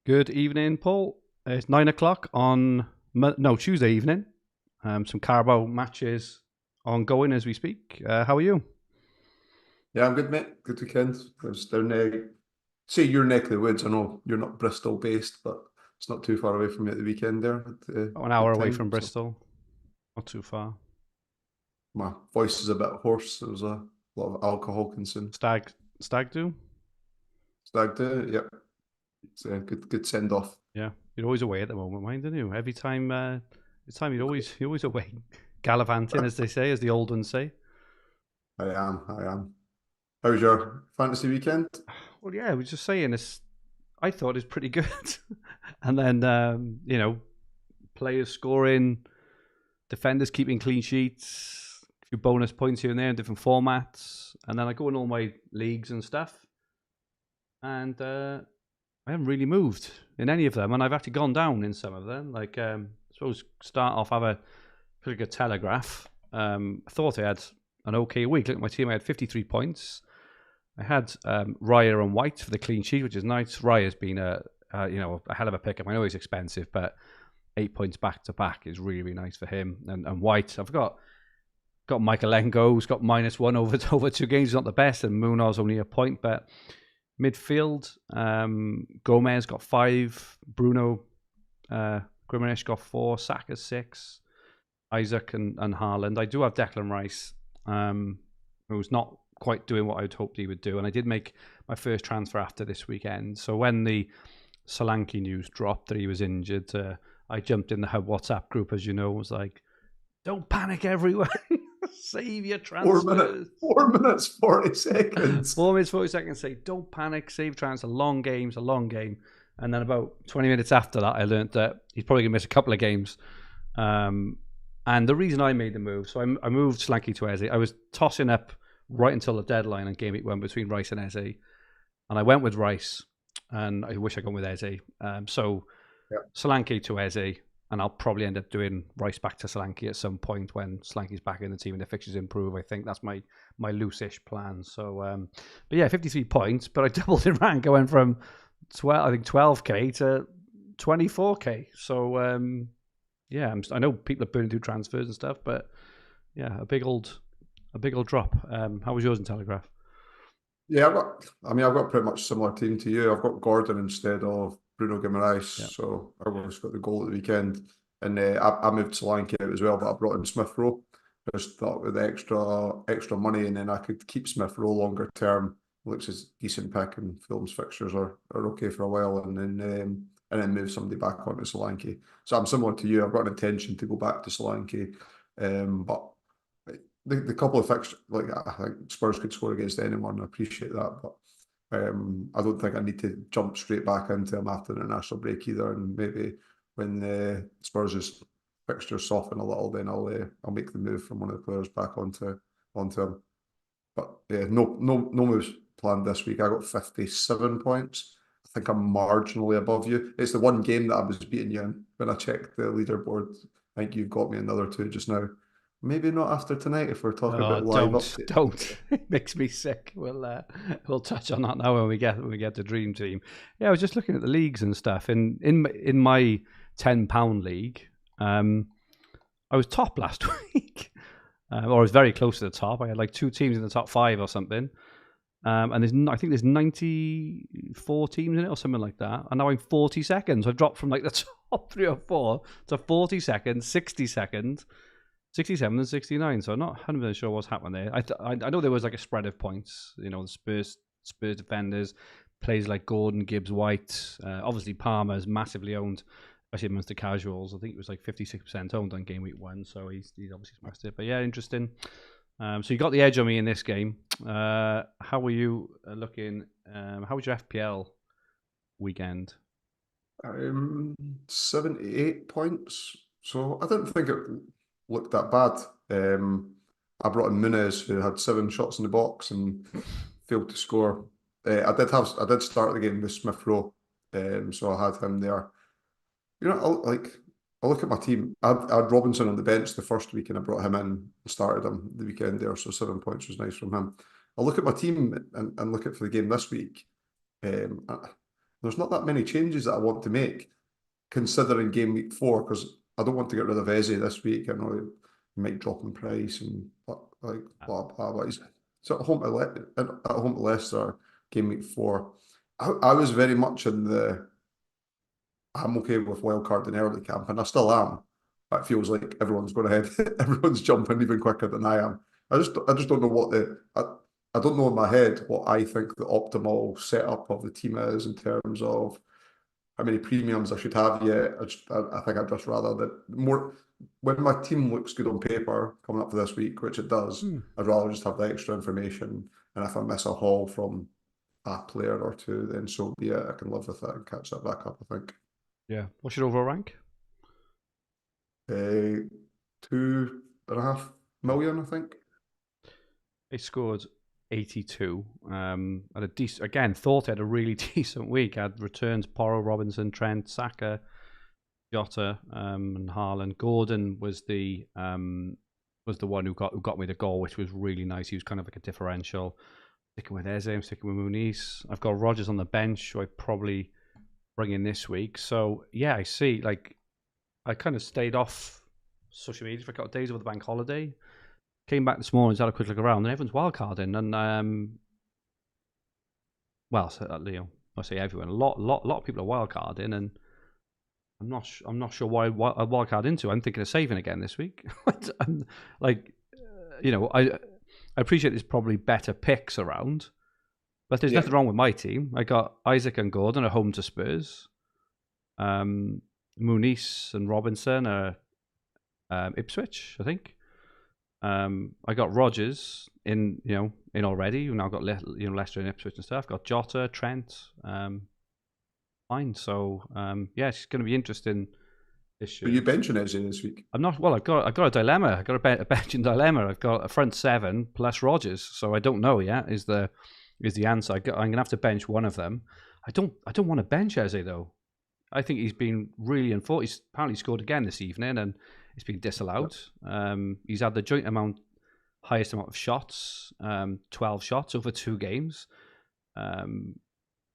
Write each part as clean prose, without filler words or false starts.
Good evening, Paul. It's 9 o'clock on Tuesday evening. Some Carabao matches ongoing as we speak. How are you? Yeah, I'm good, mate. Good weekend. I was down there. Say your neck of the woods. I know you're not Bristol based, but it's not too far away from me at the weekend there. An hour Good away time. from So Bristol. Not too far. my voice is a bit hoarse. There was a lot of alcohol consumed. Stag do? Stag do, yep. It's a good send off. Yeah. You're always away at the moment, mind, aren't you? Every time you're always away. Gallivanting, as they say, as the old ones say. I am. How was your fantasy weekend? Well, yeah, I was just saying this. I thought it was pretty good. And then, players scoring, defenders keeping clean sheets, a few bonus points here and there in different formats. And then I go in all my leagues and stuff. And I haven't really moved in any of them. And I've actually gone down in some of them. Like, I suppose start off, have a pretty good Telegraph. I thought I had an okay week. Look at my team, I had 53 points. I had Raya and White for the clean sheet, which is nice. Raya's been a hell of a pickup. I know he's expensive, but 8 points back to back is really, really nice for him. And White, I've got Michaelenko, who's got -1 over 2 games. He's not the best, and Munoz only a point. But midfield, Gomez got 5, Bruno Grimminish got 4, Saka 6, Isaac and Haaland. I do have Declan Rice, who's not quite doing what I'd hoped he would do. And I did make my first transfer after this weekend. So when the Solanke news dropped that he was injured, I jumped in the Hub WhatsApp group, as you know, was like, don't panic, everyone. Save your transfers. 4 minutes, 40 seconds. 4 minutes, 40 seconds. Say, don't panic, save transfer. A long game. And then about 20 minutes after that, I learned that he's probably going to miss a couple of games. And the reason I made the move, so I moved Solanke to Eze. I was tossing up right until the deadline and Gameweek went between Rice and Eze. And I went with Rice, and I wish I'd gone with Eze. So Solanke to Eze, and I'll probably end up doing Rice back to Solanke at some point when Solanke's back in the team and the fixtures improve. I think that's my loose-ish plan. So, but yeah, 53 points, but I doubled in rank. I went from 12k to 24k. So, yeah, I know people are burning through transfers and stuff, but yeah, a big old drop. How was yours in Telegraph? Yeah, I've got pretty much similar team to you. I've got Gordon instead of Bruno Guimaraes, so I always got the goal at the weekend. And I moved Solanke out as well, but I brought in Smith Rowe. I just thought with the extra money, and then I could keep Smith Rowe longer term. Looks as decent pick, and Fulham's fixtures are okay for a while, and then move somebody back onto Solanke. So I'm similar to you. I've got an intention to go back to Solanke, but the couple of fixtures, like I think Spurs could score against anyone. I appreciate that, but I don't think I need to jump straight back into him after the international break either. And maybe when Spurs' fixtures soften a little, then I'll make the move from one of the players back onto him. But yeah, no moves planned this week. I got 57 points. I think I'm marginally above you. It's the one game that I was beating you in when I checked the leaderboard. I think you've got me another 2 just now. Maybe not after tonight if we're talking about live updates. Don't. It makes me sick. We'll touch on that now when we get to Dream Team. Yeah, I was just looking at the leagues and stuff. In my £10 league, I was top last week, or I was very close to the top. I had like 2 teams in the top 5 or something. And I think there's 94 teams in it or something like that. And now I'm 42nd. So I've dropped from like the top 3 or 4 to 42nd, 62nd. 67 and 69, so I'm not 100% sure what's happened there. I know there was like a spread of points, the Spurs defenders, players like Gordon, Gibbs, White, obviously Palmer's massively owned, especially amongst the casuals. I think it was like 56% owned on Game Week 1, so he's obviously smashed it. But yeah, interesting. So you got the edge on me in this game. How were you looking? How was your FPL weekend? 78 points, so I didn't think it looked that bad. I brought in Muniz, who had 7 shots in the box and failed to score. I did start the game with Smith Rowe, so I had him there. I look at my team. I had Robinson on the bench the first week, and I brought him in and started him the weekend there, so 7 points was nice from him. I look at my team and look at for the game this week. there's not that many changes that I want to make, considering game week 4, because I don't want to get rid of Eze this week. I know he might drop in price and like blah blah. But he's so at home to Leicester game week 4. I was very much in the I'm okay with wild card in early camp, and I still am. But it feels like everyone's going ahead, everyone's jumping even quicker than I am. I just don't know what I don't know in my head what I think the optimal setup of the team is in terms of how many premiums I should have yet. I think I'd just rather that more when my team looks good on paper coming up for this week, which it does. I'd rather just have the extra information, and if I miss a haul from a player or two, then so be it. I can live with it and catch that back up, I think. Yeah. What's your overall rank? 2.5 million, I think. He scored 82. Had a decent, again, thought he had a really decent week. Had returns Porro, Robinson, Trent, Saka, Jota, and Haaland. Gordon was the one who got me the goal, which was really nice. He was kind of like a differential. Sticking with Eze, I'm sticking with Muniz. I've got Rodgers on the bench, who I probably bring in this week. So yeah, I see. Like, I kind of stayed off social media for a couple of days over the bank holiday. Came back this morning, had a quick look around, and everyone's wildcarding. And well, I say everyone. A lot of people are wildcarding, and I'm not sure why I wildcard into. I'm thinking of saving again this week. Like, I appreciate there's probably better picks around, but there's nothing wrong with my team. I got Isaac and Gordon at home to Spurs. Muniz and Robinson are Ipswich, I think. I got Rodgers in already. We've now got Leicester and Ipswich and stuff. Got Jota, Trent. Fine. So yeah, it's going to be interesting this year. Are you benching Eze this week? I'm not. Well, I've got a dilemma. I've got a benching dilemma. I've got a front 7 plus Rodgers. So I don't know yet. Is the answer? I'm going to have to bench one of them. I don't want to bench Eze though. I think he's been really unfortunate. He's apparently scored again this evening, and it's been disallowed. He's had the highest amount of shots, 12 shots over 2 games.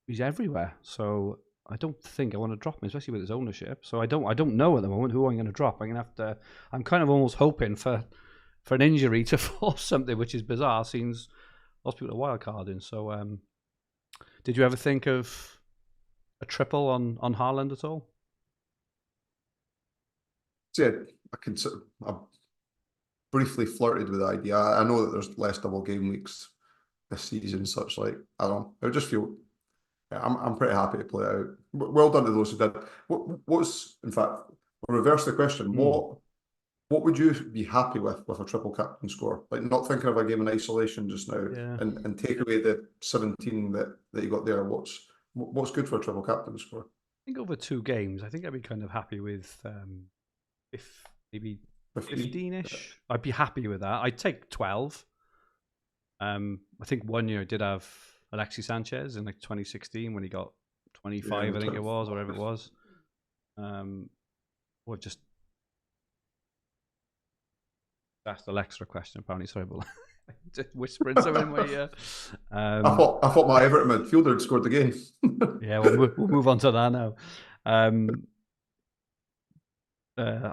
He's everywhere, so I don't think I want to drop him, especially with his ownership. So I don't know at the moment who I'm going to drop. I'm kind of almost hoping for an injury to force something, which is bizarre, since lots of people are wildcarding. So did you ever think of a triple on Haaland at all? Yeah, I briefly flirted with the idea. I know that there's less double game weeks this season, such like I don't know. I would just feel I'm pretty happy to play it out. Well done to those who did. What's in fact, I'll reverse the question. What would you be happy with a triple captain score? Like, not thinking of a game in isolation just now, and take away the 17 that you got there. What's good for a triple captain score? I think over 2 games, I think I'd be kind of happy with if maybe 15-ish. I'd be happy with that. I'd take 12. I think one year I did have Alexis Sanchez in like 2016 when he got 25, I think it was, or whatever it was. Or just asked Alexa a question, apparently. Sorry, but just whispering something in my ear. I thought my Everton midfielder had scored the game. Yeah, we'll move on to that now.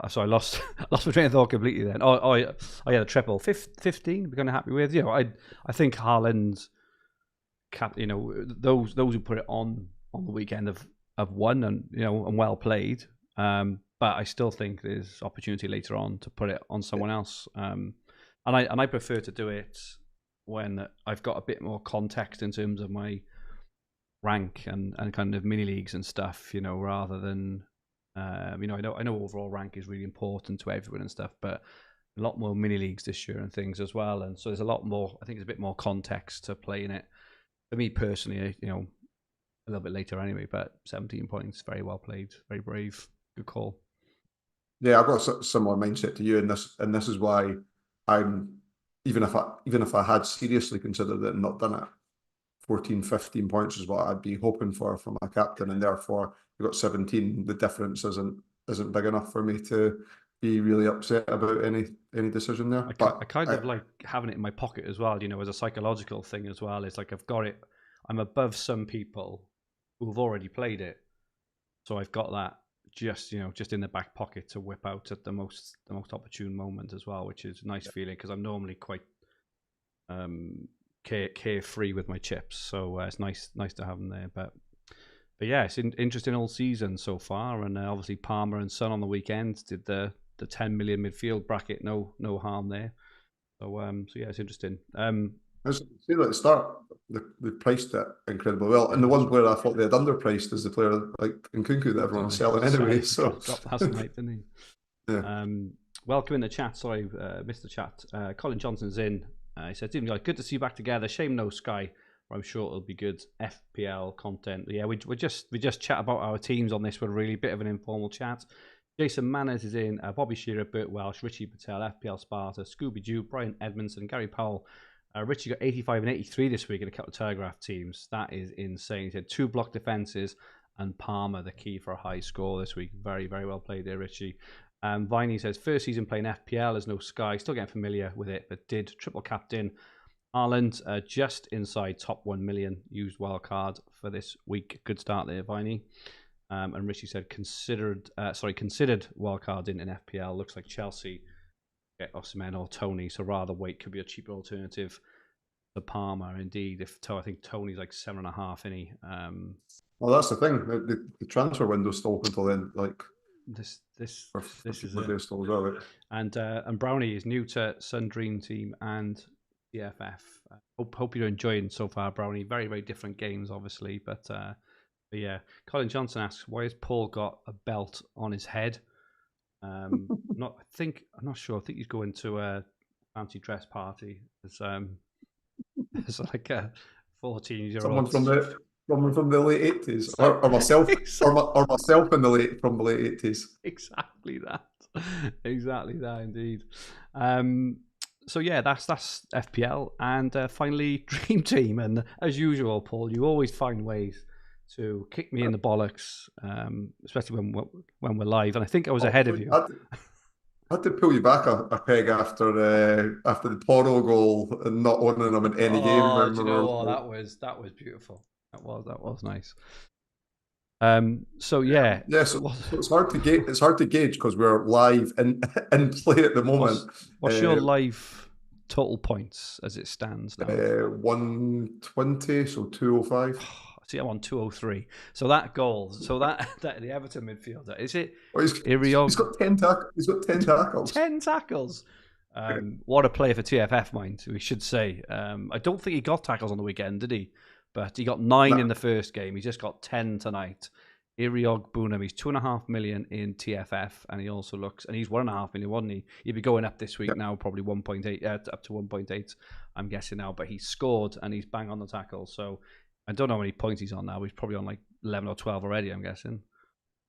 So I lost my train of thought completely then. I had a triple. 15, we're kind of happy with. I think Haaland, those who put it on the weekend have won, and and well played. But I still think there's opportunity later on to put it on someone else. And I prefer to do it when I've got a bit more context in terms of my rank and kind of mini leagues and stuff, rather than I know overall rank is really important to everyone and stuff, but a lot more mini leagues this year and things as well. And so there's a lot more, I think there's a bit more context to play in it. For me personally, a little bit later anyway, but 17 points, very well played, very brave, good call. Yeah, I've got a similar mindset to you, and this is why I'm even if I had seriously considered it and not done it, 14, 15 points is what I'd be hoping for my captain, and therefore you've got 17. The difference isn't big enough for me to be really upset about any decision there. I kind of like having it in my pocket as well, as a psychological thing as well. It's like I've got it. I'm above some people who've already played it. So I've got that just in the back pocket to whip out at the most opportune moment as well, which is a nice feeling because I'm normally quite carefree with my chips. So it's nice to have them there. But yeah, it's interesting all season so far, and obviously Palmer and Son on the weekend did the 10 million midfield bracket. No harm there. So yeah, it's interesting. See, at the start, they priced it incredibly well, and the one player I thought they had underpriced is the player like Nkunku that everyone was selling anyway. So dropped last night, didn't he? Yeah. Welcome in the chat. Sorry, missed the chat. Colin Johnson's in. He said, "Team, good to see you back together. Shame no Sky. I'm sure it'll be good FPL content." Yeah, we just chat about our teams on this. We're really a bit of an informal chat. Jason Manners is in. Bobby Shearer, Bert Welsh, Richie Patel, FPL Sparta, Scooby Doo, Brian Edmondson, Gary Powell. Richie got 85 and 83 this week in a couple of Telegraph teams. That is insane. He had 2 block defenses and Palmer the key for a high score this week. Very, very well played there, Richie. Viney says, first season playing FPL, there's no Sky. Still getting familiar with it, but did triple captain. Ireland just inside top 1 million. Used wildcard for this week. Good start there, Viney. And Richie said, considered wildcarding in FPL. Looks like Chelsea get Osimhen or Tony, so rather wait, could be a cheaper alternative to Palmer. Indeed, I think Tony's like 7.5, isn't he? Well, that's the thing. The transfer window's still open until then. Like this is it. Still as well, right? And Brownie is new to Sun Dream Team and TFF. Hope you're enjoying so far, Brownie. Very, very different games, obviously, but yeah. Colin Johnson asks, why has Paul got a belt on his head? I'm not sure. I think he's going to a fancy dress party. It's like a 14-year-old. Someone from the late 80s, or myself, or myself from the late 80s. Exactly that, indeed. So yeah, that's FPL, and finally Dream Team. And as usual, Paul, you always find ways to kick me in the bollocks, especially when we're live. And I think I was ahead of you. I had to pull you back a peg after the Porro goal and not owning them in any game. Oh, do you know what? That was beautiful. That was nice. So yeah. So it's hard to gauge. It's hard to gauge because we're live in play at the moment. What's your live total points as it stands now? 120, so 205. See, I'm on 203. So that goal, that the Everton midfielder, is it? Oh, he's got 10 tackles. He's got 10 tackles. 10 tackles. What a play for TFF, mind, we should say. I don't think he got tackles on the weekend, did he? But he got 9 in the first game. He just got 10 tonight. Iriog Bunam, he's 2.5 million in TFF, and he also looks, and he's 1.5 million, wasn't he? He'd be going up this week now, probably 1.8, up to 1.8, I'm guessing now. But he scored, and he's bang on the tackle. So I don't know how many points he's on now. He's probably on like 11 or 12 already, I'm guessing.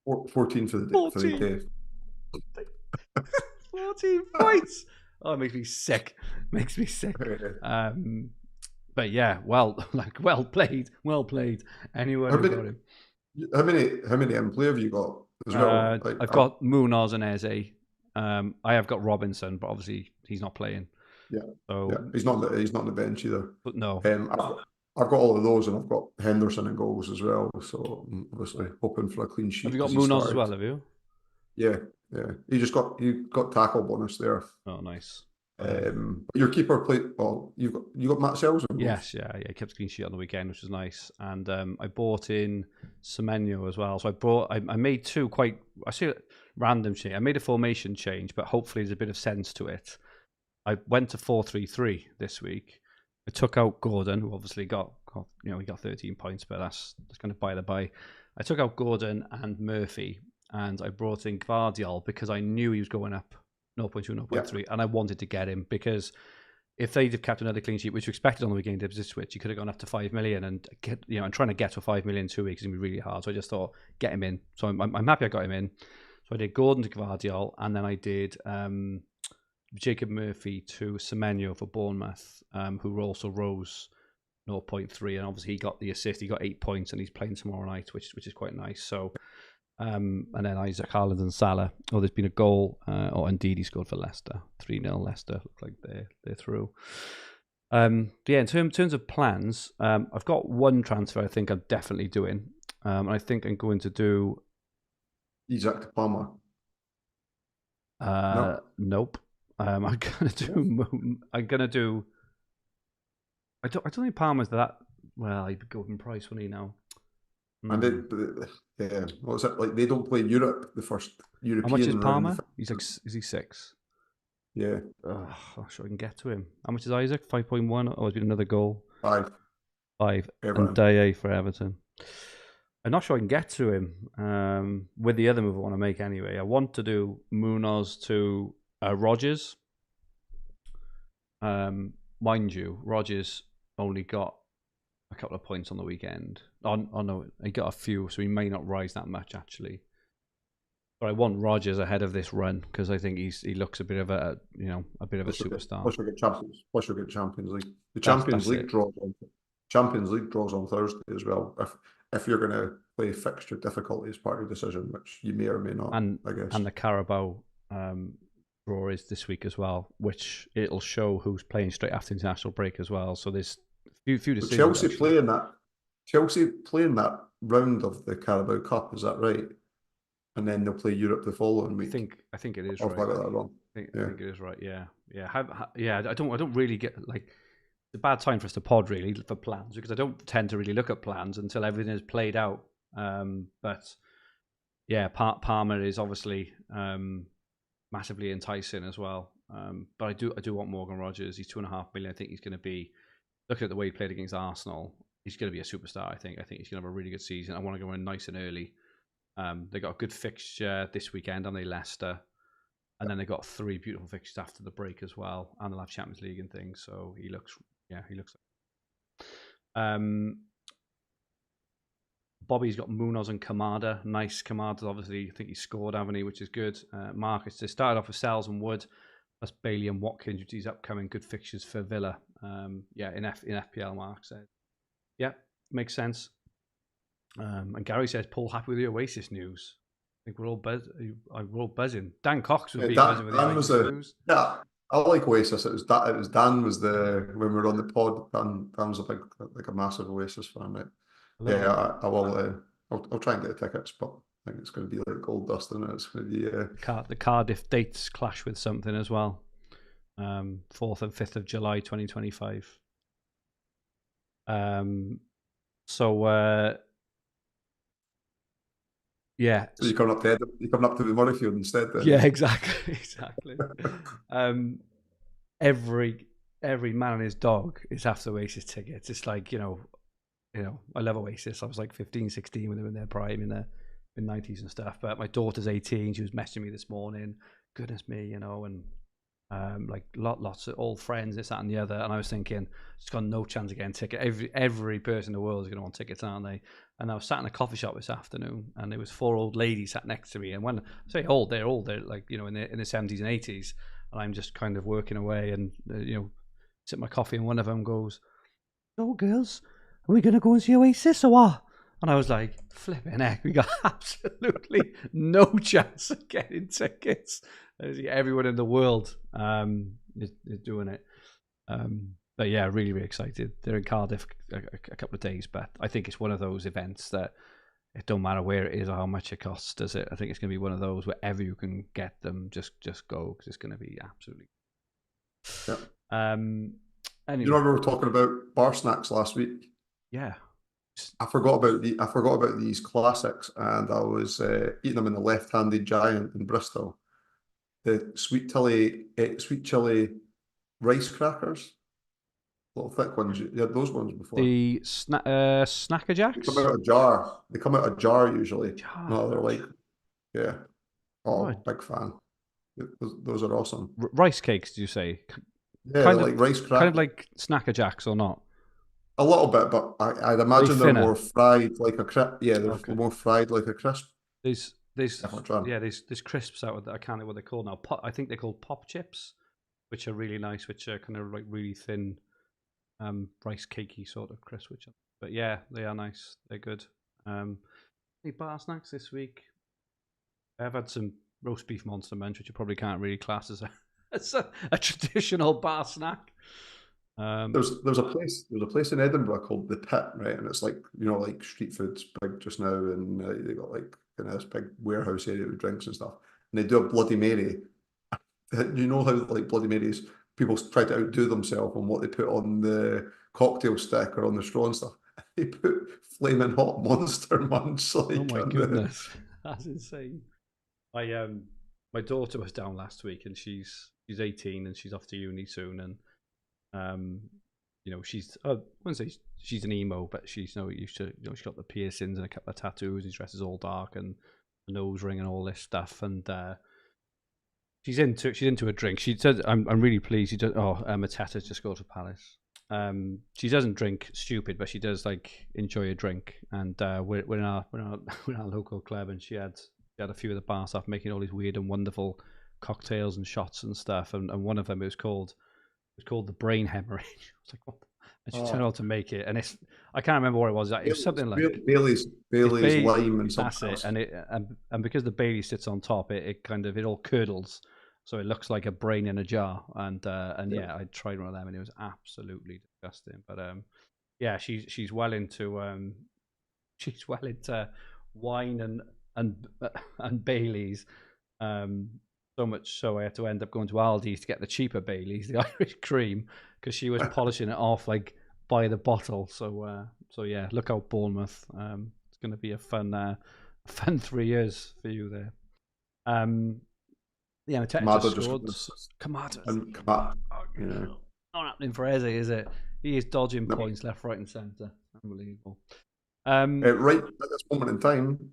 14 for the day. 14 points. Oh, it makes me sick. But yeah, well played. Anyone who got him. How many in play have you got as well? I've got Munoz and Eze. I have got Robinson, but obviously he's not playing. Yeah. So he's not on the bench either. But no. I've got all of those, and I've got Henderson and goals as well. So I'm obviously hoping for a clean sheet. Have you got Munoz as well? Have you? Yeah. You got tackle bonus there. Oh, nice. Your keeper played. Well, you got Matt Sells. Yes, yeah. He kept a clean sheet on the weekend, which was nice. And I bought in Semenyo as well. So I made 2 quite. I see random change. I made a formation change, but hopefully there's a bit of sense to it. I went to 4-3-3 this week. I took out Gordon, who obviously got he got 13 points, but that's kind of by the by. I took out Gordon and Murphy, and I brought in Gvardiol because I knew he was going up 0.2, 0.3, and I wanted to get him because if they'd have kept another clean sheet, which we expected on the weekend, it was a switch, you could have gone up to 5 million, and and trying to get to 5 million in 2 weeks is going to be really hard. So I just thought, get him in. So I'm happy I got him in. So I did Gordon to Gvardiol, and then I did Jacob Murphy to Semenyo for Bournemouth, who also rose 0.3, and obviously he got the assist. He got 8 points, and he's playing tomorrow night, which is quite nice. So, and then Isaac Haaland and Salah. Oh, there's been a goal, or indeed he scored for Leicester, 3-0 Leicester. Look like they're through. Yeah, in terms of plans, I've got one transfer I think I'm definitely doing, I think I'm going to do. Isaac Palmer. Nope. I'm gonna do. I'm gonna do. I don't think Palmer's that. Well, he'd be golden price, wouldn't he now? And yeah, what's it like? They don't play Europe, the first European. How much is round. Palmer? He's like, is he 6? Yeah. I'm sure I can get to him. How much is Isaac? 5.1. Oh, it's been another goal. 5. 5. Everton. And They for Everton. I'm not sure I can get to him with the other move I want to make anyway. I want to do Munoz to Rodgers. Mind you, Rodgers only got a couple of points on the weekend. Oh no, he got a few, so he may not rise that much actually. But I want Rodgers ahead of this run because I think he looks a bit of a superstar. Plus you'll get Champions League. The Champions League draws on Thursday as well. If you're going to play fixture difficulty as part of your decision, which you may or may not, I guess. And the Carabao draw is this week as well, which it'll show who's playing straight after international break as well. So there's few decisions. Chelsea playing that round of the Carabao Cup, is that right? And then they'll play Europe the following week. I think it is right. I got that wrong. I think it is right. Yeah. I don't really get like. It's a bad time for us to pod really for plans because I don't tend to really look at plans until everything is played out. But yeah, Palmer is obviously massively enticing as well. But I do want Morgan Rodgers. He's 2.5 million. I think he's going to be, looking at the way he played against Arsenal, he's going to be a superstar. I think he's going to have a really good season. I want to go in nice and early. They got a good fixture this weekend, and they Leicester, and then they got 3 beautiful fixtures after the break as well, and they'll have Champions League and things. So he looks. Bobby's got Munoz and Kamada. Nice. Kamada's obviously, I think he scored, haven't he, which is good. Marcus, they started off with Sells and Wood. That's Bailey and Watkins, which is upcoming good fixtures for Villa. In FPL, Mark said. Yeah, makes sense. And Gary says, Paul, happy with the Oasis news. I think we're all buzzing. Dan Cox would be buzzing with the Oasis news. Yeah. I like Oasis. It was Dan was when we were on the pod. Dan was a massive Oasis fan, right? Yeah, I will. I'll try and get the tickets, but I think it's going to be like gold dust, and it's going to be. The Cardiff dates clash with something as well. 4th and 5th of July, 2025. Yeah. So you're coming up to the Murrayfield instead then? Yeah, exactly. Every man and his dog is after Oasis tickets. It's like, I love Oasis. I was like 15, 16 when they were in their prime in the mid-90s and stuff. But my daughter's 18. She was messaging me this morning. Goodness me, and like lots of old friends, this, that, and the other. And I was thinking, it's got no chance of getting tickets. Every person in the world is going to want tickets, aren't they? And I was sat in a coffee shop this afternoon, and there was 4 old ladies sat next to me. And when I say old, they're like in the 70s and 80s. And I'm just kind of working away, and sip my coffee, and one of them goes, "So, girls, are we going to go and see Oasis or what?" And I was like, flipping heck, we got absolutely no chance of getting tickets. Everyone in the world is doing it. But yeah, really, really excited. They're in Cardiff a couple of days, but I think it's one of those events that it don't matter where it is or how much it costs, does it? I think it's going to be one of those wherever you can get them, just go, because it's going to be absolutely. Yeah. Anyway. You know, we were talking about bar snacks last week. Yeah. I forgot about these classics, and I was eating them in the Left-Handed Giant in Bristol. The sweet chili rice crackers, little thick ones. You had those ones before. The Snacker Jacks. They come out of a jar. They come out of a jar usually. No, they're like, yeah. Oh, right. Big fan. Those are awesome. Rice cakes, do you say? Yeah, kind of like rice crackers. Kind of like Snacker Jacks or not? A little bit, but I'd imagine they're more fried like a crisp. Yeah, they're more fried like a crisp. There's crisps out there. I can't know what they're called now. I think they're called pop chips, which are really nice, which are kind of like really thin, rice cakey sort of crisp. But yeah, they are nice. They're good. Any bar snacks this week? I've had some roast beef Monster Munch, which you probably can't really class as a traditional bar snack. There's a place in Edinburgh called the Pit, right? And it's like, like street food's big just now, and they got like kind of this big warehouse area with drinks and stuff. And they do a Bloody Mary. You know how like Bloody Marys, people try to outdo themselves on what they put on the cocktail stick or on the straw and stuff. They put flaming hot Monster Munch like Oh my on goodness, that's insane. My daughter was down last week, and she's 18 and she's off to uni soon, and she's I wouldn't say she's an emo, but she's used to she's got the piercings and a couple of tattoos, and she dresses all dark and a nose ring and all this stuff, and she's into a drink. She said, "I'm really pleased." She does. Oh, Matata's just got to Palace. She doesn't drink stupid, but she does like enjoy a drink. And we're in our local club, and she had a few of the bar staff making all these weird and wonderful cocktails and shots and stuff. And one of them was called the brain hemorrhage. I was like, what? And she turned out to make it, and I can't remember what it was. It was something like Bailey's lime and something that's else. it, and because the Bailey sits on top, it kind of all curdles, so it looks like a brain in a jar. And yeah, I tried one of them, and it was absolutely disgusting. But yeah, she's well into wine and Baileys. So much so I had to end up going to Aldi's to get the cheaper Baileys, the Irish cream, because she was polishing it off like by the bottle. So yeah, look out Bournemouth. It's going to be a fun 3 years for you there. Yeah, Kamada just scored. Kamada. Yeah. Not happening for Eze, is it? He is dodging points left, right, and centre. Unbelievable. Right at this moment in time,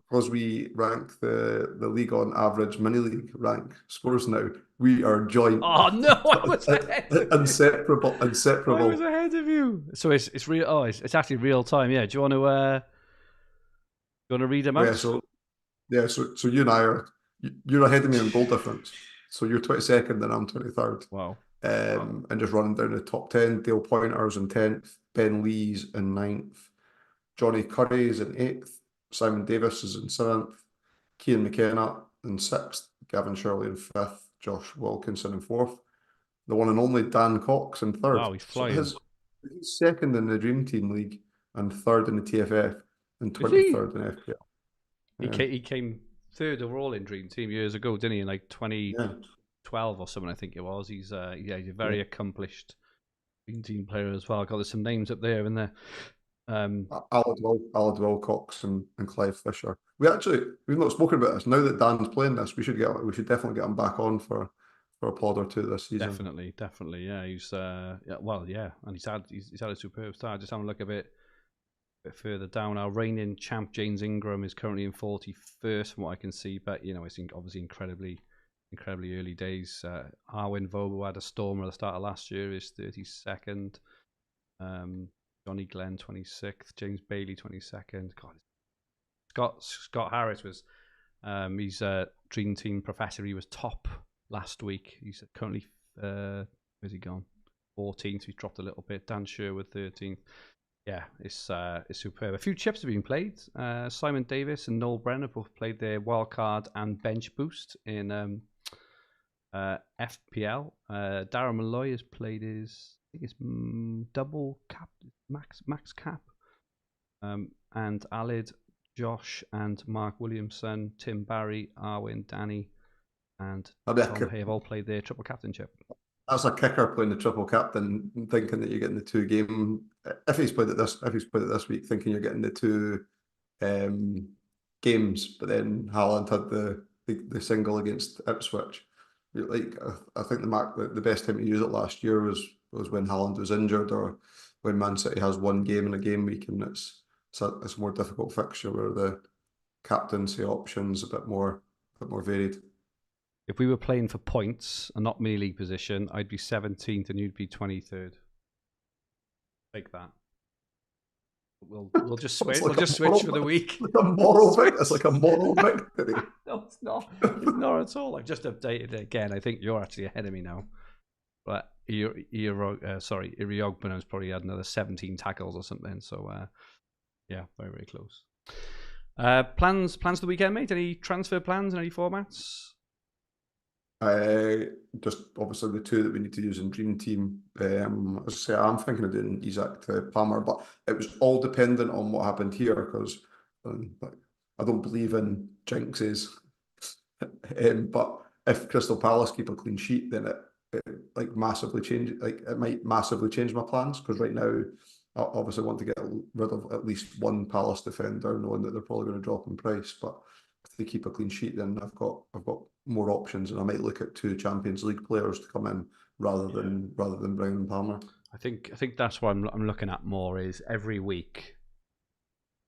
because we rank the league on average mini league rank scores now, we are joint. Oh no, I was ahead of inseparable. I was ahead of you. So it's real. Oh, it's actually real time. Yeah. Do you want to read them out? So you and I you're ahead of me on goal difference. So you're 22nd and I'm 23rd. Wow. And just running down the top 10, Dale Pointers in 10th, Ben Lees in 9th, Johnny Curry's in 8th, Simon Davis is in 7th, Cian McKenna in 6th, Gavin Shirley in 5th, Josh Wilkinson in 4th, the one and only Dan Cox in 3rd. Wow, he's flying. So he's 2nd in the Dream Team League and 3rd in the TFF and 23rd in FPL. Yeah. He came 3rd overall in Dream Team years ago, didn't he? In like 2012 or something, I think it was. He's a very accomplished Dream Team player as well. There's some names up there, isn't there? Alad Wilcox and Clive Fisher. We've not spoken about this. Now that Dan's playing this, we should definitely get him back on for a pod or two this season. Definitely. Yeah, he's and he's had a superb start. Just having a look a bit further down. Our reigning champ James Ingram is currently in 41st from what I can see, but it's obviously incredibly early days. Arwin Vobo had a stormer at the start of last year, is 32nd. Johnny Glenn 26th, James Bailey 22nd. God, Scott Harris was he's a Dream Team professor. He was top last week. He's currently where's he gone? 14th. He's dropped a little bit. Dan Sherwood 13th. Yeah, it's superb. A few chips have been played. Simon Davis and Noel Brenner both played their wildcard and bench boost in FPL. Darren Malloy has played his double cap, max cap. And Alid, Josh, and Mark Williamson, Tim Barry, Arwin, Danny, and Tom have all played their triple captainship. That's a kicker playing the triple captain, thinking that you're getting the 2 game. If he's played it this week, thinking you're getting the 2 games, but then Haaland had the single against Ipswich. I think the best time to use it last year was when Haaland was injured, or when Man City has 1 game in a game week, and it's a more difficult fixture where the captaincy options a bit more varied. If we were playing for points and not mini league position, I'd be 17th and you'd be 23rd. Take that. We'll just switch. We'll just switch for the week. It's like a moral victory. No, it's not. It's not at all. I've just updated it again. I think you're actually ahead of me now. But Iriogbena's probably had another 17 tackles or something. So yeah, very, very close. Plans for the weekend, mate? Any transfer plans in any formats? Just obviously the two that we need to use in Dream Team. As I say, I'm thinking of doing Isaac to Palmer, but it was all dependent on what happened here because I don't believe in jinxes. But if Crystal Palace keep a clean sheet, then it like massively change. Like it might massively change my plans because right now I obviously want to get rid of at least one Palace defender, knowing that they're probably going to drop in price. But if they keep a clean sheet, then I've got more options, and I might look at two Champions League players to come in rather than Brown and Palmer. I think that's what I'm looking at more is every week.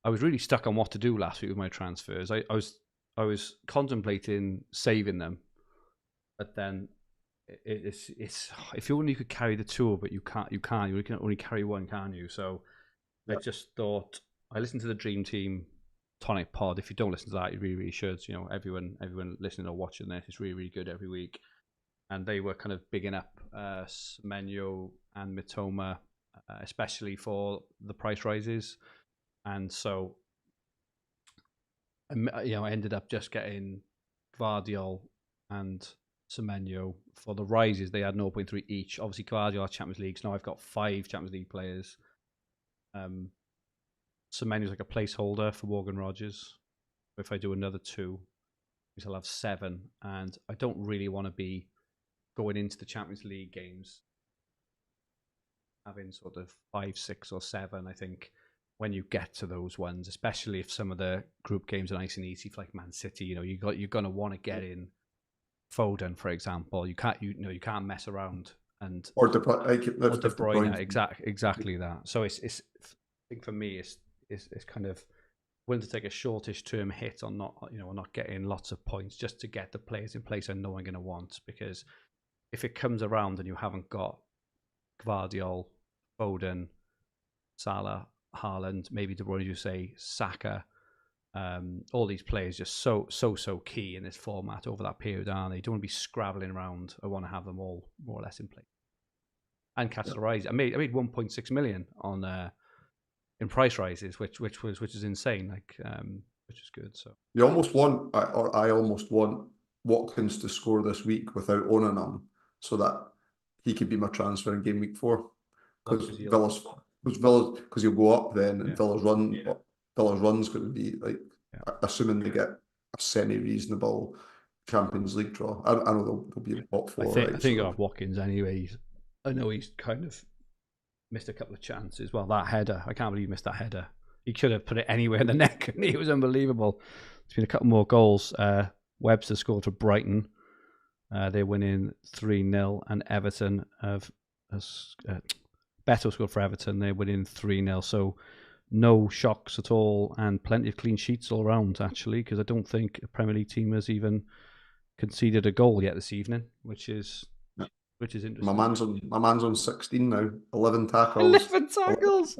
I was really stuck on what to do last week with my transfers. I was contemplating saving them, but then it's if you only could carry the two, but you can't. You can only carry one, can you? So I just thought I listened to the Dream Team Tonic Pod. If you don't listen to that, you really should. You know, everyone listening or watching this is really good every week, and they were kind of bigging up Semenyo and Mitoma, especially for the price rises, and so I ended up just getting Gvardiol and Semenyo for the rises. They had 0.3 each. Obviously, Gvardiol had Champions League, so now I've got 5 Champions League players. Semenyo's like a placeholder for Morgan Rogers. If I do another 2, I'll have 7, and I don't really want to be going into the Champions League games having sort of 5, 6, or 7. I think when you get to those ones, especially if some of the group games are nice and easy for like Man City, you're going to want to get in Foden, for example. You can't mess around and or De Bruyne. Exactly that. So it's I think for me it's kind of willing to take a shortish term hit on not getting lots of points just to get the players in place I know I'm going to want, because if it comes around and you haven't got Gvardiol, Foden, Salah, Haaland, maybe De Bruyne, you say Saka, all these players just so key in this format over that period, aren't they? You don't want to be scrabbling around. I want to have them all more or less in place. And Castle Rise, I made 1.6 million on in price rises, which is insane. Which is good. So you almost want, or I almost want Watkins to score this week without owning him, so that he could be my transfer in game week 4. Because he'll go up then, and Villa's run's going to be like, assuming they get a semi-reasonable Champions League draw. I know they'll be in top 4. I think I'll have Watkins anyway. I know he's kind of missed a couple of chances. Well, that header, I can't believe he missed that header. He could have put it anywhere in the neck, and it was unbelievable. There's been a couple more goals. Webster scored for Brighton. They're winning 3-0, and Everton have Beto scored for Everton. They're winning 3-0. So no shocks at all, and plenty of clean sheets all around, actually, because I don't think a Premier League team has even conceded a goal yet this evening, which is interesting. My man's on 16 now. 11 tackles. 11 tackles.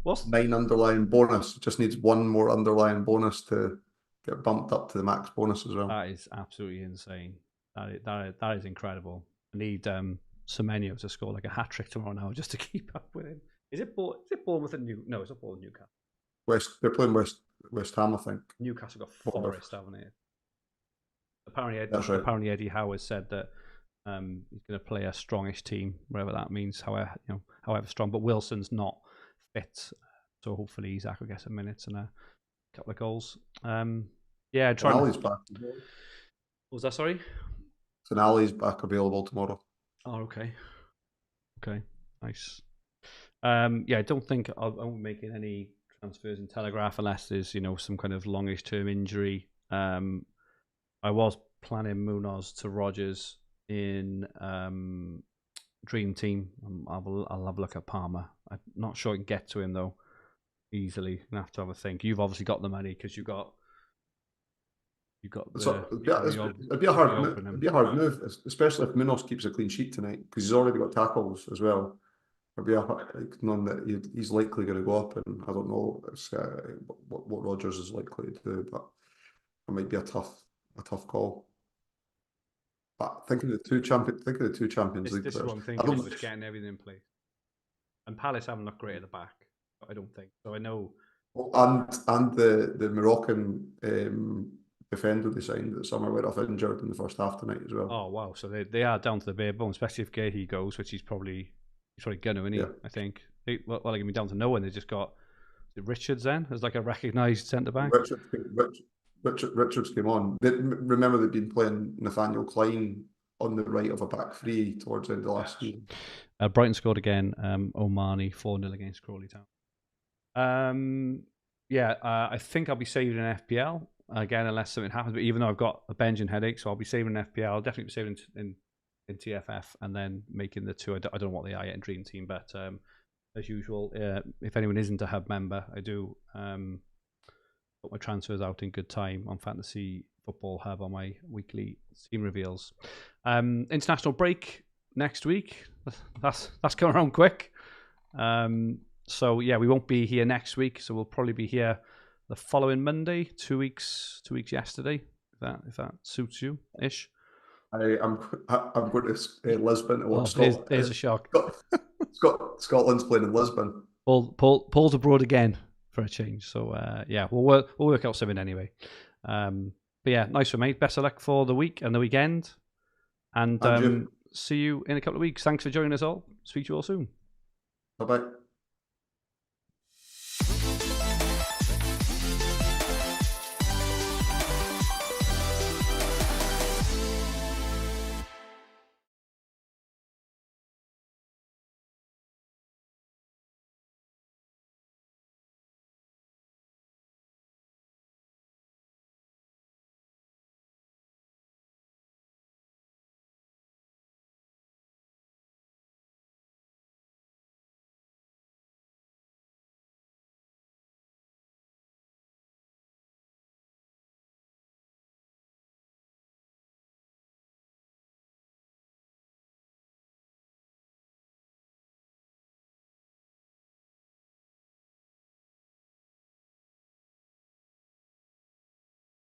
What's 9 underlying bonus? Just needs 1 more underlying bonus to get bumped up to the max bonus as well. That is absolutely insane. That is incredible. I need Semenyo to score like a hat trick tomorrow now just to keep up with him. Is it Bournemouth and No, it's not Bournemouth. Newcastle. They're playing West Ham, I think. Newcastle got Forest, haven't they? Apparently, Eddie Howe has said that he's going to play a strongish team, whatever that means. However strong, but Wilson's not fit, so hopefully Isaac will get some minutes and a couple of goals. Ali's back. What was that? Sorry. Ali's back available tomorrow. Oh, okay, nice. I don't think I won't be making any transfers in Telegraph unless there's some kind of longish term injury. I was planning Munoz to Rogers in Dream Team. I'll have a look at Palmer. I'm not sure I can get to him though easily. I'm gonna have to have a think. You've obviously got the money because you got. It'd be a hard move, especially if Munoz keeps a clean sheet tonight, because he's already got tackles as well. It'd be none that he's likely going to go up, and I don't know what Rodgers is likely to do, but it might be a tough call. But think of the two Champions League. This is what I'm thinking. It's getting everything in place, and Palace haven't looked great at the back. I don't think so. I know. And the Moroccan defender they signed that somehow went off injured in the first half tonight as well. Oh wow! So they are down to the bare bone, especially if Gahey goes, which he's probably gonna, isn't he? Yeah. I think. Well, they're gonna be down to no one. They just got Richards then as like a recognised centre back. Richards came on. Remember they'd been playing Nathaniel Klein on the right of a back three towards the end of last season. Brighton scored again. Omani 4-0 against Crawley Town. I think I'll be saving an FPL again unless something happens. But even though I've got a bench and headache, so I'll be saving an FPL. I'll definitely be saving in TFF and then making the two. I don't know what they are yet in Dream Team, but as usual, if anyone isn't a hub member, I do put my transfers out in good time on Fantasy Football Hub on my weekly team reveals. International break next week. That's coming around quick. So yeah, we won't be here next week. So we'll probably be here the following Monday, 2 weeks yesterday. If that suits you ish. I'm going to Lisbon to watch Scotland. There's a shock. Scotland's playing in Lisbon. Paul's abroad again for a change. So yeah, we'll work out something anyway. But yeah, nice one, mate. Best of luck for the week and the weekend. And see you in a couple of weeks. Thanks for joining us all. Speak to you all soon. Bye-bye.